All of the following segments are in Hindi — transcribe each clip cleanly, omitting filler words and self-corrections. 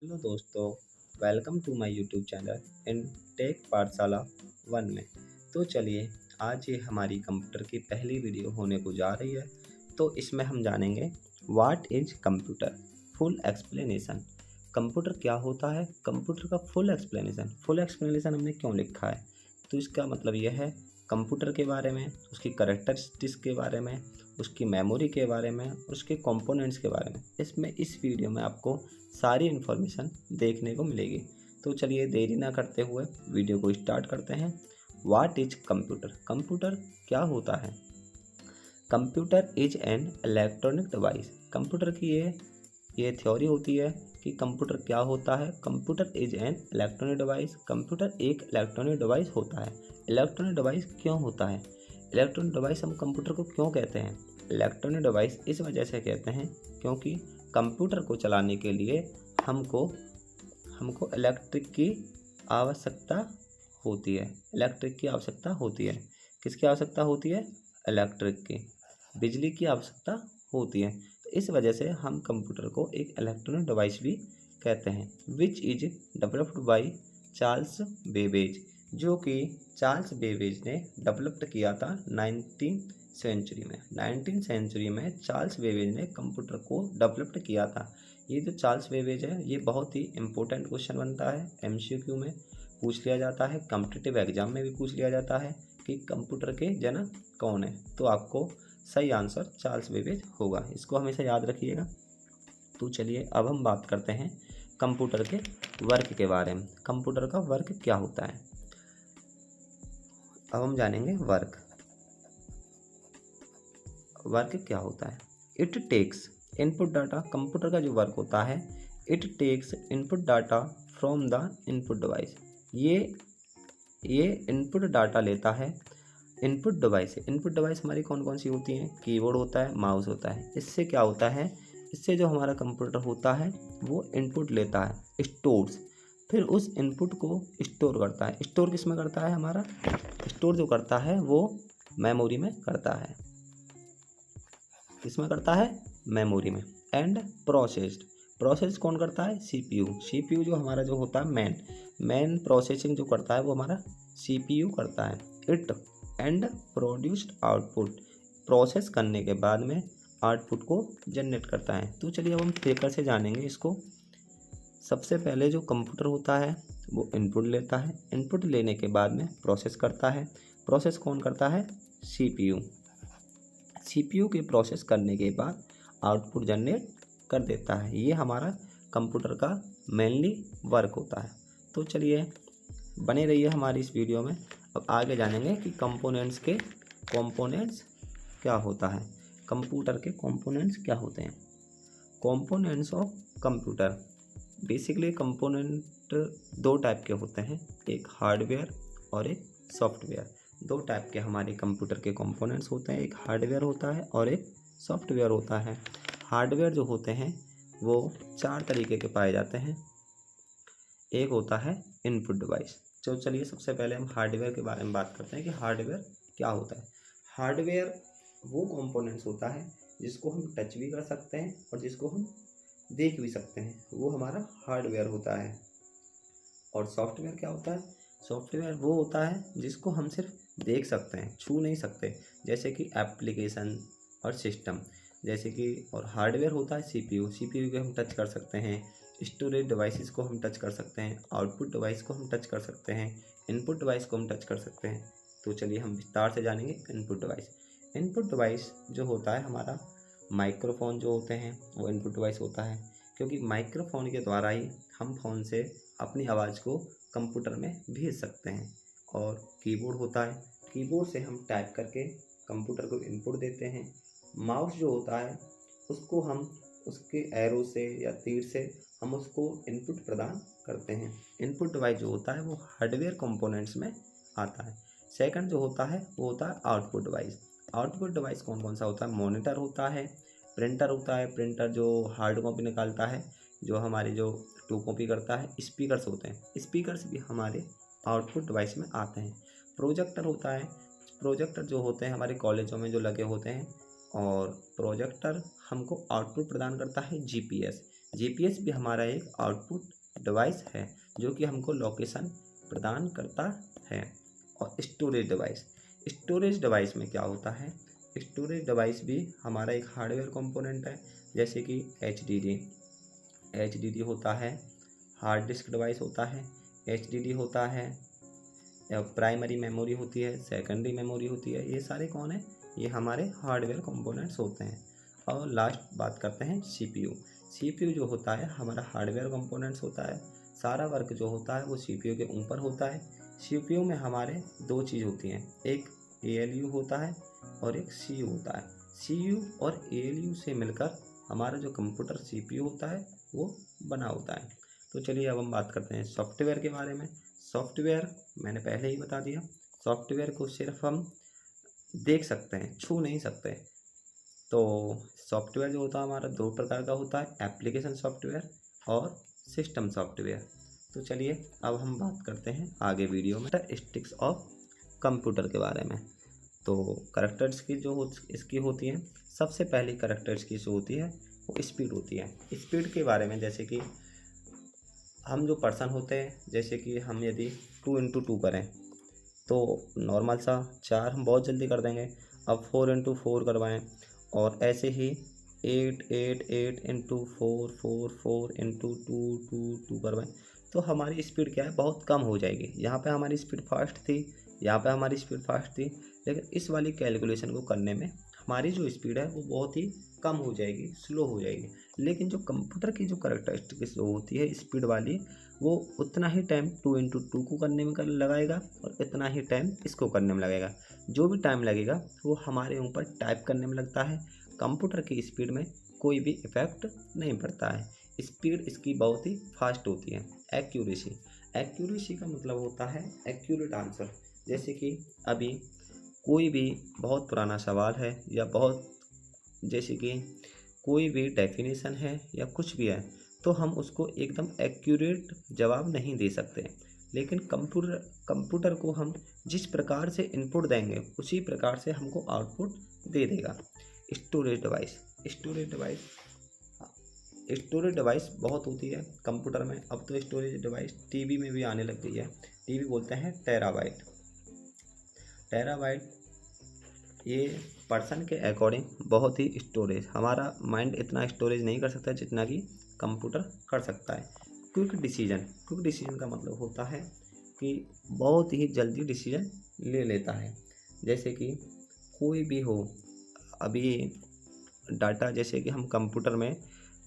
हेलो दोस्तों, welcome to my YouTube channel in tech Pathshala 1 में। तो चलिए, आज ये हमारी कंप्यूटर की पहली वीडियो होने को जा रही है। तो इसमें हम जानेंगे what is computer, full explanation. Computer क्या होता है, कंप्यूटर का फुल एक्सप्लेनेशन हमने क्यों लिखा है। तो इसका मतलब यह है कंप्यूटर के बारे में, उसकी कैरेक्टरिस्टिक्स के बारे में, उसकी मेमोरी के बारे में, उसके कंपोनेंट्स के बारे में। इसमें इस वीडियो में आपको सारी इन्फॉर्मेशन देखने को मिलेगी। तो चलिए देरी ना करते हुए वीडियो को स्टार्ट करते हैं। व्हाट इज कंप्यूटर, कंप्यूटर क्या होता है। Computer is an electronic device, computer की ये थ्योरी होती है कि कंप्यूटर क्या होता है। Computer is an electronic device, computer एक इलेक्ट्रॉनिक डिवाइस होता है। इलेक्ट्रॉनिक डिवाइस क्यों होता है, इलेक्ट्रॉनिक डिवाइस हम कंप्यूटर को क्यों कहते हैं। इलेक्ट्रॉनिक डिवाइस इस वजह से कहते हैं क्योंकि कंप्यूटर को चलाने के लिए हमको हमको इलेक्ट्रिक की आवश्यकता होती है। इलेक्ट्रिक की आवश्यकता होती है। किसकी आवश्यकता होती है, इलेक्ट्रिक की, बिजली की आवश्यकता होती है। तो इस वजह से हम कंप्यूटर को एक इलेक्ट्रॉनिक डिवाइस भी कहते हैं। Which is developed by Charles Babbage, जो कि चार्ल्स बेबेज ने डेवलप्ड किया था 19वीं सेंचुरी में चार्ल्स बेबेज ने कंप्यूटर को डेवलप्ड किया था। ये जो चार्ल्स बेबेज है, ये बहुत ही इंपॉर्टेंट क्वेश्चन बनता है, एमसीक्यू में पूछ लिया जाता है, कॉम्पिटिटिव एग्जाम में भी पूछ लिया जाता है कि कंप्यूटर के जनक कौन है। तो आपको सही आंसर चार्ल्स बेबेज होगा, इसको हमेशा याद रखिएगा। तो चलिए अब हम बात करते हैं कंप्यूटर के वर्क के बारे में। कंप्यूटर का वर्क क्या होता है, अब हम जानेंगे वर्क क्या होता है। It takes input data, computer का जो वर्क होता है, it takes input data from the input device. ये इनपुट डाटा लेता है इनपुट डिवाइस से। इनपुट डिवाइस हमारी कौन कौन सी होती हैं, कीबोर्ड होता है, माउस होता है। इससे क्या होता है, इससे जो हमारा कंप्यूटर होता है वो इनपुट लेता है, स्टोर्स, फिर उस इनपुट को स्टोर करता है। स्टोर किस में करता है, हमारा स्टोर जो करता है वो मेमोरी में करता है। किसमें करता है, मेमोरी में। एंड प्रोसेस्ड, प्रोसेस कौन करता है, सीपीयू। सीपीयू जो हमारा जो होता है मेन प्रोसेसिंग जो करता है वो हमारा सीपीयू करता है। It and produced output, process करने के बाद में आउटपुट को जनरेट करता है। तो चलिए अब हम ट्रिकर से जानेंगे इसको। सबसे पहले जो कंप्यूटर होता है वो इनपुट लेता है, इनपुट लेने के बाद में प्रोसेस करता है। प्रोसेस कौन करता है, सीपीयू। सीपीयू के प्रोसेस करने के बाद आउटपुट जनरेट कर देता है। ये हमारा कंप्यूटर का मेनली वर्क होता है। तो चलिए बने रहिए हमारी इस वीडियो में। अब आगे जानेंगे कि कंपोनेंट्स क्या होता है, कंप्यूटर के कंपोनेंट्स क्या होते हैं। Components of computer, basically component दो टाइप के होते हैं, एक हार्डवेयर और एक सॉफ्टवेयर। दो टाइप के हमारे कंप्यूटर के कंपोनेंट्स होते हैं, एक हार्डवेयर होता है और एक सॉफ्टवेयर होता है। हार्डवेयर जो होते हैं वो चार तरीके के पाए जाते हैं। एक होता है इनपुट डिवाइस। तो चलिए सबसे पहले हम हार्डवेयर के बारे में बात करते हैं कि हार्डवेयर क्या होता है। हार्डवेयर वो कंपोनेंट्स होता है जिसको हम टच भी कर सकते हैं और जिसको हम देख भी सकते हैं, वो हमारा हार्डवेयर होता है। और सॉफ्टवेयर क्या होता है, सॉफ्टवेयर वो होता है जिसको हम सिर्फ देख सकते हैं, छू नहीं सकते, जैसे कि एप्लीकेशन और सिस्टम, जैसे कि। और हार्डवेयर होता है सीपीयू, सीपीयू को हम टच कर सकते हैं, स्टोरेज डिवाइसेस को हम टच कर सकते हैं, आउटपुट डिवाइस को हम टच कर सकते हैं, इनपुट डिवाइस को हम टच कर सकते हैं। तो चलिए हम विस्तार से जानेंगे इनपुट डिवाइस। इनपुट डिवाइस जो होता है हमारा, माइक्रोफोन जो होते हैं वो इनपुट डिवाइस होता है, क्योंकि माइक्रोफोन के द्वारा ही हम फ़ोन से अपनी आवाज़ को कंप्यूटर में भेज सकते हैं। और कीबोर्ड होता है, कीबोर्ड से हम टाइप करके कंप्यूटर को इनपुट देते हैं। माउस जो होता है उसको हम उसके एरो से या तीर से हम उसको इनपुट प्रदान करते हैं। इनपुट डिवाइस जो होता है वो हार्डवेयर कंपोनेंट्स में आता है। सेकंड जो होता है वो होता है आउटपुट डिवाइस। आउटपुट डिवाइस कौन कौन सा होता है, मॉनिटर होता है, प्रिंटर होता है, प्रिंटर जो हार्ड कॉपी निकालता है, जो हमारी जो टू कॉपी करता है, स्पीकर्स होते हैं, स्पीकर्स भी हमारे आउटपुट डिवाइस में आते हैं। प्रोजेक्टर होता है, प्रोजेक्टर जो होते हैं हमारे कॉलेजों में जो लगे होते हैं, और प्रोजेक्टर हमको आउटपुट प्रदान करता है जीपीएस। जीपीएस भी हमारा एक आउटपुट डिवाइस है जो कि हमको लोकेशन प्रदान करता है। और स्टोरेज डिवाइस में क्या होता है, स्टोरेज डिवाइस भी हमारा एक हार्डवेयर कंपोनेंट है, जैसे कि एचडीडी होता है, हार्ड डिस्क डिवाइस होता है, एचडीडी होता है, प्राइमरी मेमोरी होती है, सेकेंडरी मेमोरी होती है। ये सारे कौन है, ये हमारे हार्डवेयर कंपोनेंट्स होते हैं। और लास्ट बात करते हैं सीपीयू जो होता है हमारा हार्डवेयर कंपोनेंट्स होता है। सारा वर्क जो होता है वो सीपीयू के ऊपर होता है। सीपीयू में हमारे दो चीज़ होती हैं, एक एएलयू होता है और एक सीयू होता है। सीयू और एएलयू से मिलकर हमारा जो कंप्यूटर सीपीयू होता है वो बना होता है। तो चलिए अब हम बात करते हैं सॉफ्टवेयर के बारे में। सॉफ्टवेयर मैंने पहले ही बता दिया, सॉफ्टवेयर को सिर्फ हम देख सकते हैं, छू नहीं सकते। तो सॉफ्टवेयर जो होता है हमारा दो प्रकार का होता है, एप्लीकेशन सॉफ्टवेयर और सिस्टम सॉफ्टवेयर। तो चलिए अब हम बात करते हैं आगे वीडियो में स्टिक्स ऑफ कंप्यूटर के बारे में। तो करैक्टरिस्टिक्स जो इसकी होती हैं, सबसे पहली करैक्टरिस्टिक्स जो होती है वो स्पीड होती है। स्पीड के बारे में जैसे कि हम जो पर्सन होते हैं, जैसे कि हम यदि 2x2 करें तो नॉर्मल सा 4 हम बहुत जल्दी कर देंगे। अब 4x4 करवाएं और ऐसे ही 8 8 8 इंटू 4 4 4 इंटू 2 2 2 करवाएं तो हमारी स्पीड क्या है, बहुत कम हो जाएगी। यहाँ पे हमारी स्पीड फास्ट थी, यहाँ पे हमारी स्पीड फास्ट थी, लेकिन इस वाली कैलकुलेशन को करने में हमारी जो स्पीड है वो बहुत ही कम हो जाएगी, स्लो हो जाएगी। लेकिन जो कंप्यूटर की जो करैक्टरिस्टिक्स जो होती है स्पीड वाली, वो उतना ही टाइम 2x2 को करने में लगाएगा और इतना ही टाइम इसको करने में लगेगा। जो भी टाइम लगेगा वो हमारे ऊपर टाइप करने में लगता है। कंप्यूटर की स्पीड में कोई भी इफ़ेक्ट नहीं पड़ता है। स्पीड इसकी बहुत ही फास्ट होती है। एक्यूरेसी का मतलब होता है एक्यूरेट आंसर। जैसे कि अभी कोई भी बहुत पुराना सवाल है या बहुत, जैसे कि कोई भी डेफिनेशन है या कुछ भी है, तो हम उसको एकदम एक्यूरेट जवाब नहीं दे सकते। लेकिन कंप्यूटर को हम जिस प्रकार से इनपुट देंगे उसी प्रकार से हमको आउटपुट दे देगा। स्टोरेज डिवाइस बहुत होती है कंप्यूटर में। अब तो स्टोरेज डिवाइस टीवी में भी आने लग गई है। टीवी बोलते हैं टेराबाइट। ये पर्सन के अकॉर्डिंग बहुत ही स्टोरेज, हमारा माइंड इतना स्टोरेज नहीं कर सकता जितना कि कंप्यूटर कर सकता है। क्विक डिसीजन का मतलब होता है कि बहुत ही जल्दी डिसीजन ले लेता है। जैसे कि कोई भी हो, अभी डाटा जैसे कि हम कंप्यूटर में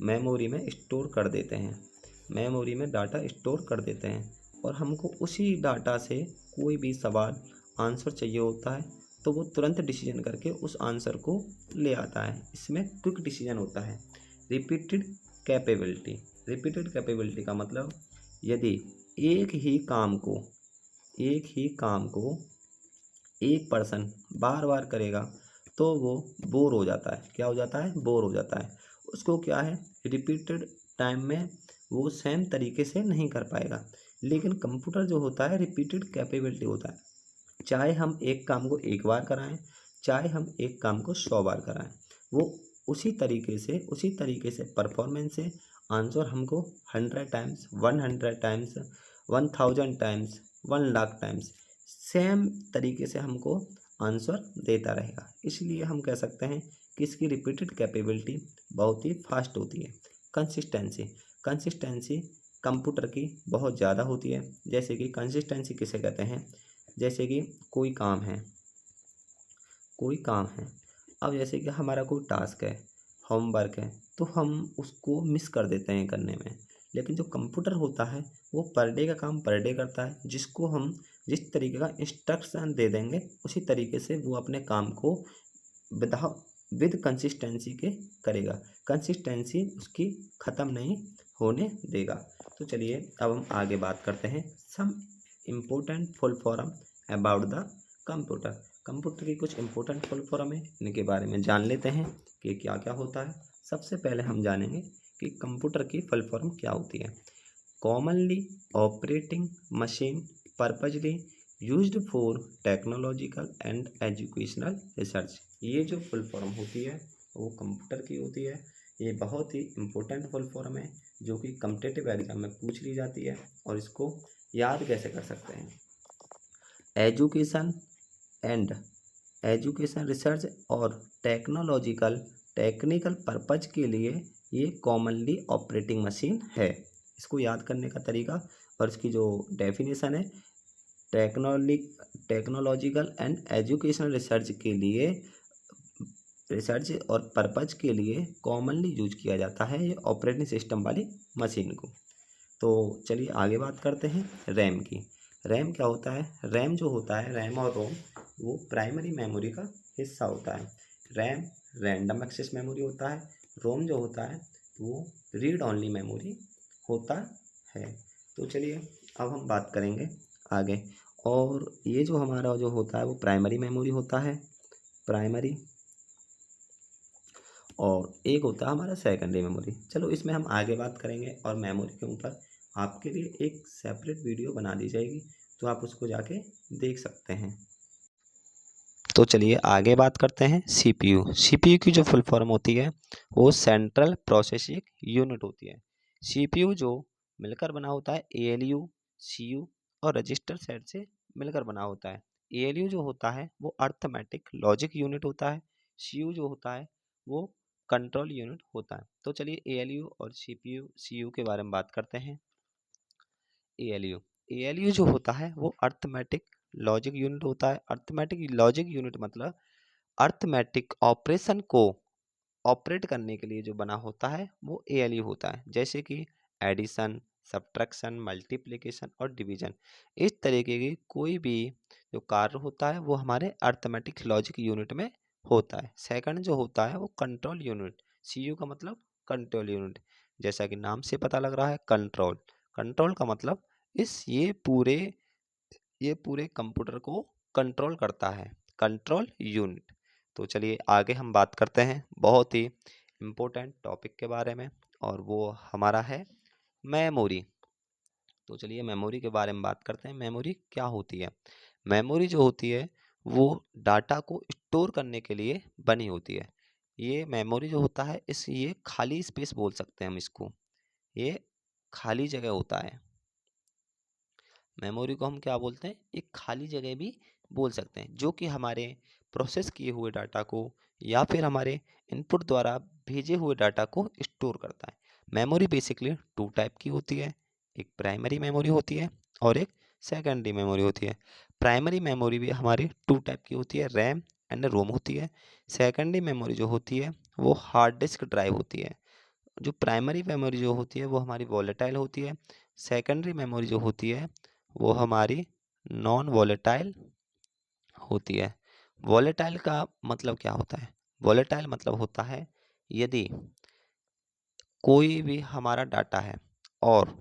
मेमोरी में स्टोर कर देते हैं, मेमोरी में डाटा स्टोर कर देते हैं और हमको उसी डाटा से कोई भी सवाल आंसर चाहिए होता है तो वो तुरंत डिसीजन करके उस आंसर को ले आता है। इसमें क्विक डिसीजन होता है। रिपीटेड कैपेबिलिटी का मतलब यदि एक ही काम को एक पर्सन बार बार करेगा तो वो बोर हो जाता है। क्या हो जाता है? बोर हो जाता है। उसको क्या है, रिपीटेड टाइम में वो सेम तरीके से नहीं कर पाएगा। लेकिन कंप्यूटर जो होता है रिपीटेड कैपेबिलिटी होता है। चाहे हम एक काम को एक बार कराएं, चाहे हम एक काम को 100 बार कराएं, वो उसी तरीके से परफॉर्मेंस से आंसर हमको 100 times, 100 times, 1000 times, 1,00,000 times same तरीके से हमको आंसर देता रहेगा। इसलिए हम कह सकते हैं कि इसकी रिपीटेड कैपेबिलिटी बहुत ही फास्ट होती है। कंसिस्टेंसी कंप्यूटर की बहुत ज़्यादा होती है। जैसे कि कंसिस्टेंसी किसे कहते हैं, जैसे कि कोई काम है, अब जैसे कि हमारा कोई टास्क है, होमवर्क है, तो हम उसको मिस कर देते हैं करने में। लेकिन जो कंप्यूटर होता है वो पर डे का काम पर डे करता है। जिसको हम जिस तरीके का इंस्ट्रक्शन दे देंगे उसी तरीके से वो अपने काम को विद कंसिस्टेंसी के करेगा। कंसिस्टेंसी उसकी ख़त्म नहीं होने देगा। तो चलिए अब हम आगे बात करते हैं some important full form about the computer की कुछ इम्पोर्टेंट फुल फॉर्म है, इनके बारे में जान लेते हैं कि क्या क्या होता है। सबसे पहले हम जानेंगे कि कंप्यूटर की फुल फॉर्म क्या होती है। Commonly operating machine purposely used for technological and educational research. ये जो फुल फॉर्म होती है वो कंप्यूटर की होती है। ये बहुत ही इम्पोर्टेंट फुल फॉर्म है जो कि कॉम्पिटिटिव एग्जाम में पूछ ली जाती है। और इसको याद कैसे कर सकते हैं? एजुकेशन एंड एजुकेशन रिसर्च और टेक्नोलॉजिकल टेक्निकल पर्पज के लिए ये कॉमनली ऑपरेटिंग मशीन है। इसको याद करने का तरीका और इसकी जो डेफिनेशन है, technology technological and educational research के लिए, रिसर्च और पर्पज के लिए कॉमनली यूज किया जाता है ये ऑपरेटिंग सिस्टम वाली मशीन को। तो चलिए आगे बात करते हैं रैम की। रैम क्या होता है? रैम जो होता है, रैम और रोम, वो प्राइमरी मेमोरी का हिस्सा होता है। रैम रैंडम एक्सेस मेमोरी होता है, रोम जो होता है वो रीड ऑनली मेमोरी होता है। तो चलिए अब हम बात करेंगे आगे। और ये जो हमारा जो होता है वो प्राइमरी मेमोरी होता है, प्राइमरी, और एक होता है हमारा सेकेंडरी मेमोरी। चलो इसमें हम आगे बात करेंगे और मेमोरी के ऊपर आपके लिए एक सेपरेट वीडियो बना दी जाएगी, तो आप उसको जाके देख सकते हैं। तो चलिए आगे बात करते हैं सीपीयू। सीपीयू की जो फुल फॉर्म होती है वो सेंट्रल प्रोसेसिंग यूनिट होती है। सीपीयू जो मिलकर बना होता है एएलयू, सीयू और रजिस्टर सेट से मिलकर बना होता है। एएलयू जो होता है वो अर्थमेटिक लॉजिक यूनिट होता है, सीयू जो होता है वो कंट्रोल यूनिट होता है। तो चलिए एएलयू और सीयू के बारे में बात करते हैं। एएलयू एएलयू जो होता है वो अर्थमेटिक लॉजिक यूनिट होता है। अर्थमेटिक लॉजिक यूनिट मतलब अर्थमेटिक ऑपरेशन को ऑपरेट करने के लिए जो बना होता है वो एएलयू होता है। जैसे कि एडिशन, सब्ट्रैक्शन, मल्टीप्लिकेशन और डिवीजन, इस तरीके की कोई भी जो कार्य होता है वो हमारे अर्थमेटिक लॉजिक यूनिट में होता है। सेकंड जो होता है वो कंट्रोल यूनिट, सीयू का मतलब कंट्रोल यूनिट, जैसा कि नाम से पता लग रहा है कंट्रोल। कंट्रोल का मतलब ये पूरे कंप्यूटर को कंट्रोल करता है, कंट्रोल यूनिट। तो चलिए आगे हम बात करते हैं बहुत ही इम्पोर्टेंट टॉपिक के बारे में, और वो हमारा है मेमोरी। तो चलिए मेमोरी के बारे में बात करते हैं। मेमोरी क्या होती है? मेमोरी जो होती है वो डाटा को स्टोर करने के लिए बनी होती है। ये मेमोरी जो होता है ये खाली स्पेस बोल सकते हैं हम इसको, ये खाली जगह होता है। मेमोरी को हम क्या बोलते हैं? एक खाली जगह भी बोल सकते हैं, जो कि हमारे प्रोसेस किए हुए डाटा को या फिर हमारे इनपुट द्वारा भेजे हुए डाटा को स्टोर करता है। मेमोरी बेसिकली टू टाइप की होती है, एक प्राइमरी मेमोरी होती है और एक सेकेंडरी मेमोरी होती है। प्राइमरी मेमोरी भी हमारी टू टाइप की होती है, रैम एंड रोम होती है। सेकेंडरी मेमोरी जो होती है वो हार्ड डिस्क ड्राइव होती है। जो प्राइमरी मेमोरी जो होती है वो हमारी वॉलेटाइल होती है, सेकेंडरी मेमोरी जो होती है वो हमारी नॉन वॉलेटाइल होती है। वॉलेटाइल का मतलब क्या होता है? वॉलेटाइल मतलब होता है यदि कोई भी हमारा डाटा है और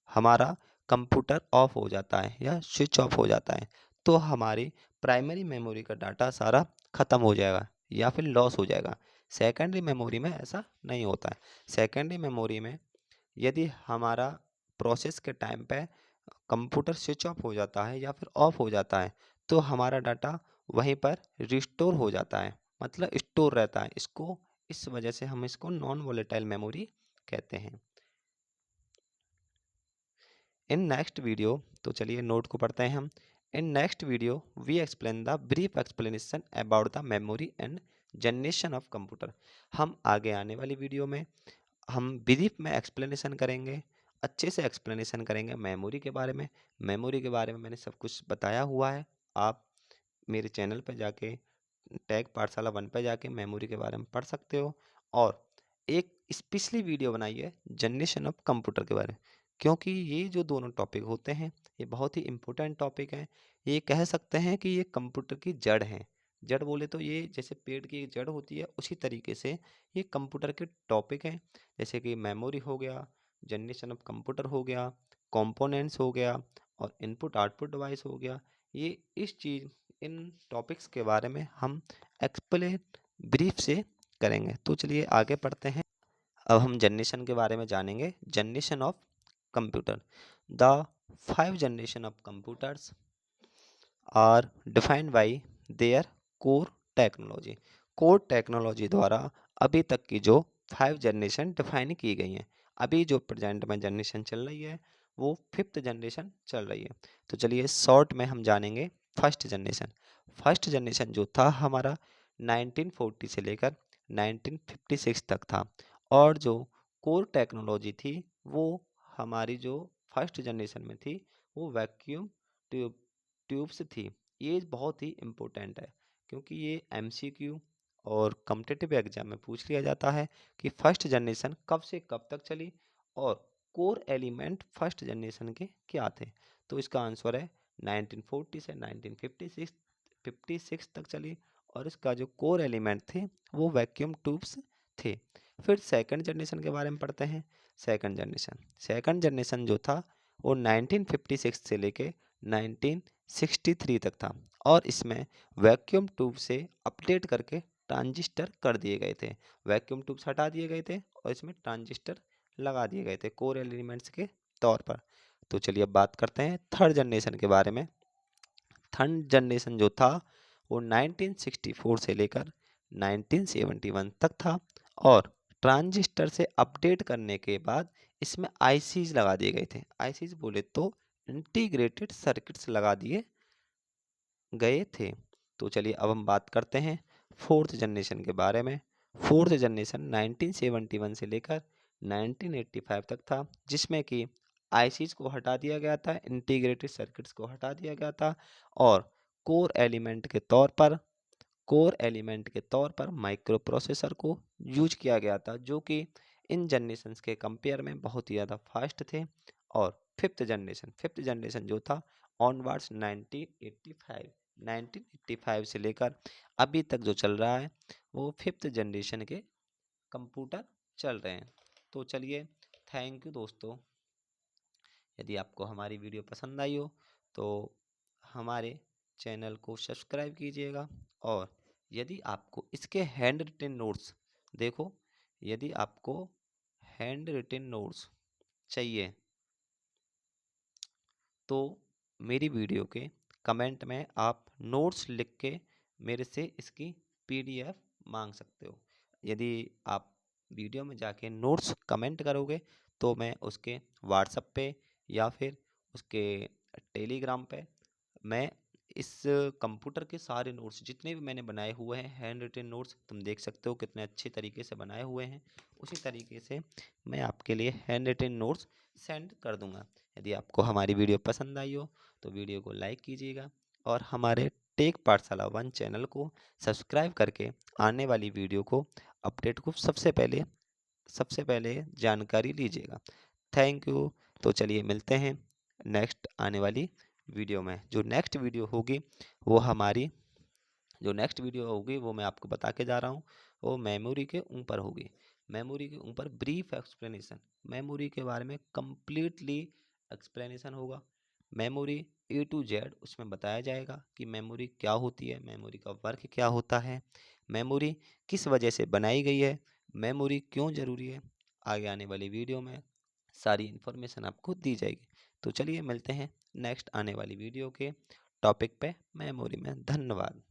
हमारा कंप्यूटर ऑफ हो जाता है या स्विच ऑफ हो जाता है तो हमारी प्राइमरी मेमोरी का डाटा सारा खत्म हो जाएगा या फिर लॉस हो जाएगा। सेकेंडरी मेमोरी में ऐसा नहीं होता है। सेकेंडरी मेमोरी में यदि हमारा प्रोसेस के टाइम पे कंप्यूटर स्विच ऑफ हो जाता है या फिर ऑफ हो जाता है तो हमारा डाटा वहीं पर रिस्टोर हो जाता है, मतलब स्टोर रहता है। इसको इस वजह से हम इसको नॉन वोलेटाइल मेमोरी कहते हैं। इन नेक्स्ट वीडियो, तो चलिए नोट को पढ़ते हैं हम। In next video we explain the brief explanation about the memory and generation of computer. हम आगे आने वाली वीडियो में हम ब्रीफ में एक्सप्लेनेशन करेंगे, अच्छे से एक्सप्लेनेशन करेंगे मेमोरी के बारे में। मेमोरी के बारे में मैंने सब कुछ बताया हुआ है, आप मेरे चैनल पर जाके टैग पाठशाला 1 पे जाके मेमोरी के बारे में पढ़ सकते हो। और एक स्पेशली वीडियो बनाई है जनरेशन ऑफ कंप्यूटर के बारे में, क्योंकि ये जो दोनों टॉपिक होते हैं ये बहुत ही इम्पोर्टेंट टॉपिक हैं। ये कह सकते हैं कि ये कंप्यूटर की जड़ हैं। जड़ बोले तो ये जैसे पेड़ की जड़ होती है उसी तरीके से ये कंप्यूटर के टॉपिक हैं। जैसे कि मेमोरी हो गया, जनरेशन ऑफ कंप्यूटर हो गया, कंपोनेंट्स हो गया और इनपुट आउटपुट डिवाइस हो गया। ये इस चीज़ इन टॉपिक्स के बारे में हम एक्सप्लेन ब्रीफ से करेंगे। तो चलिए आगे पढ़ते हैं। अब हम जनरेशन के बारे में जानेंगे। Generation of computer, the 5 generation of computers are defined by their core technology. Core technology द्वारा अभी तक की जो 5 जनरेशन डिफाइन की गई हैं। अभी जो प्रेजेंट में जनरेशन चल रही है वो 5th जनरेशन चल रही है। तो चलिए शॉर्ट में हम जानेंगे फर्स्ट जनरेशन। फर्स्ट जनरेशन जो था हमारा 1940 से लेकर 1956 तक था, और जो कोर टेक्नोलॉजी थी वो हमारी जो फर्स्ट जनरेशन में थी वो वैक्यूम ट्यूब ट्यूब्स थी। ये बहुत ही इम्पोर्टेंट है क्योंकि ये एमसीक्यू और कॉम्पिटिटिव एग्जाम में पूछ लिया जाता है कि फर्स्ट जनरेशन कब से कब तक चली और कोर एलिमेंट फर्स्ट जनरेशन के क्या थे। तो इसका आंसर है 1940 से 1956 तक चली, और इसका जो कोर एलिमेंट थे वो वैक्यूम ट्यूब्स थे। फिर सेकंड जनरेशन के बारे में पढ़ते हैं। सेकंड जनरेशन जो था वो 1956 से लेके 1963 तक था, और इसमें वैक्यूम ट्यूब से अपडेट करके ट्रांजिस्टर कर दिए गए थे। वैक्यूम ट्यूब्स हटा दिए गए थे और इसमें ट्रांजिस्टर लगा दिए गए थे कोर एलिमेंट्स के तौर पर। तो चलिए अब बात करते हैं थर्ड जनरेशन के बारे में। थर्ड जनरेशन जो था वो 1964 से लेकर 1971 तक था, और ट्रांजिस्टर से अपडेट करने के बाद इसमें आईसीज लगा दिए गए थे। आईसीज बोले तो इंटीग्रेटेड सर्किट्स लगा दिए गए थे। तो चलिए अब हम बात करते हैं फोर्थ जनरेशन के बारे में। फोर्थ जनरेशन 1971 से लेकर 1985 तक था, जिसमें कि आईसीज को हटा दिया गया था, इंटीग्रेटेड सर्किट्स को हटा दिया गया था, और कोर एलिमेंट के तौर पर माइक्रो प्रोसेसर को यूज किया गया था, जो कि इन जनरेशन्स के कंपेयर में बहुत ही ज़्यादा फास्ट थे। और फिफ्थ जनरेशन जो था ऑनवर्ड्स 1985 से लेकर अभी तक जो चल रहा है वो फिफ्थ जनरेशन के कंप्यूटर चल रहे हैं। तो चलिए, थैंक यू दोस्तों। यदि आपको हमारी वीडियो पसंद आई हो तो हमारे चैनल को सब्सक्राइब कीजिएगा, और यदि आपको इसके हैंड रिटन नोट्स देखो यदि आपको हैंड रिटन नोट्स चाहिए तो मेरी वीडियो के कमेंट में आप नोट्स लिख के मेरे से इसकी पीडीएफ मांग सकते हो। यदि आप वीडियो में जाके नोट्स कमेंट करोगे तो मैं उसके व्हाट्सएप पे या फिर उसके टेलीग्राम पे मैं इस कंप्यूटर के सारे नोट्स जितने भी मैंने बनाए हुए हैं हैंड रिटन नोट्स, तुम देख सकते हो कितने अच्छे तरीके से बनाए हुए हैं, उसी तरीके से मैं आपके लिए हैंड रिटन नोट्स सेंड कर दूंगा। यदि आपको हमारी वीडियो पसंद आई हो तो वीडियो को लाइक कीजिएगा, और हमारे टेक पाठशाला 1 चैनल को सब्सक्राइब करके आने वाली वीडियो को अपडेट को सबसे पहले जानकारी लीजिएगा। Thank you. तो चलिए मिलते हैं नेक्स्ट आने वाली वीडियो में। जो नेक्स्ट वीडियो होगी वो मैं आपको बता के जा रहा हूँ, वो मेमोरी के ऊपर होगी। मेमोरी के ऊपर ब्रीफ एक्सप्लेनेशन, मेमोरी के बारे में कंप्लीटली एक्सप्लेनेशन होगा। मेमोरी A to Z उसमें बताया जाएगा कि मेमोरी क्या होती है, मेमोरी का वर्क क्या होता है, मेमोरी किस वजह से बनाई गई है, मेमोरी क्यों ज़रूरी है। आगे आने वाली वीडियो में सारी इन्फॉर्मेशन आपको दी जाएगी। तो चलिए मिलते हैं नेक्स्ट आने वाली वीडियो के टॉपिक पे, मेमोरी में। धन्यवाद।